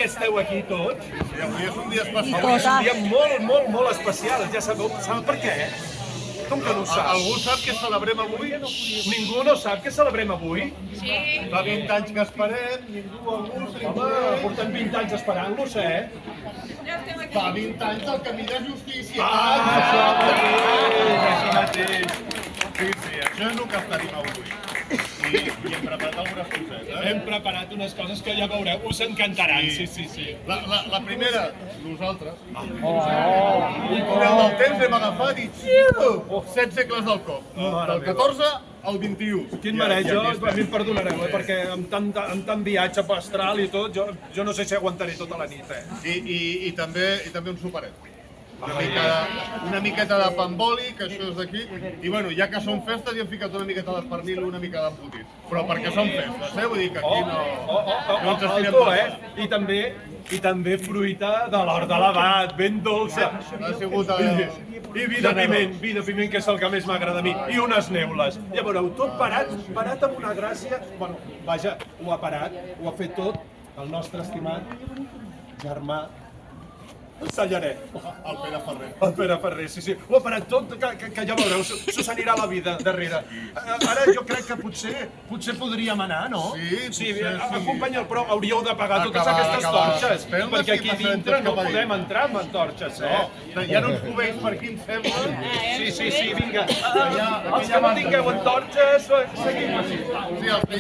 que esteu aquí tots. Sí, avui és un dia Avui especial. és un dia molt especial. Ja sabeu per què? Com que no ho saps? Algú sap què celebrem avui? Ningú no sap què celebrem avui? Fa 20 anys que esperem, algú Home, portem 20 anys esperant-los, Fa 20 anys el camí de justícia. Això mateix. Sí, això és el que estarim avui. I hem preparat algunes coses, Hem preparat unes coses que ja veureu, us encantaran. Sí. La primera, nosaltres. Un túnel del temps hem agafat i 7 segles del cop. Del 14 al 21. Quin mareig, a mi em perdonareu, perquè amb tant viatge astral i tot, jo no sé si aguantaré tota la nit, I també un superet. Una miqueta de pamboli, que això és d'aquí, i bueno, ja que són festes hi hem ficat una miqueta d'espernil, una mica d'embotit. Però perquè són festes, vull dir que aquí no ens estirem per I també fruita de l'hort de l'abat, ben dolça. Ha sigut I vi de piment, que és el que més m'agrada a mi, i unes neules. Ja veureu, tot parat amb una gràcia. Bueno, vaja, ho ha parat, ho ha fet tot el nostre estimat germà, el Sallaret. el Pere Ferrer. El Pere Ferrer, sí. Ho ha parat tot, que ja veureu, s'ho s'anirà la vida darrere. Ara jo crec que potser podríem anar, no? Sí, acompanya'l, però hauríeu de pagar totes aquestes torxes, perquè aquí dintre no podem entrar amb torxes, Ja no ens cobeis per aquí, em sembla. Sí, vinga. Els que no tingueu antorxes, seguim així. Sí, els que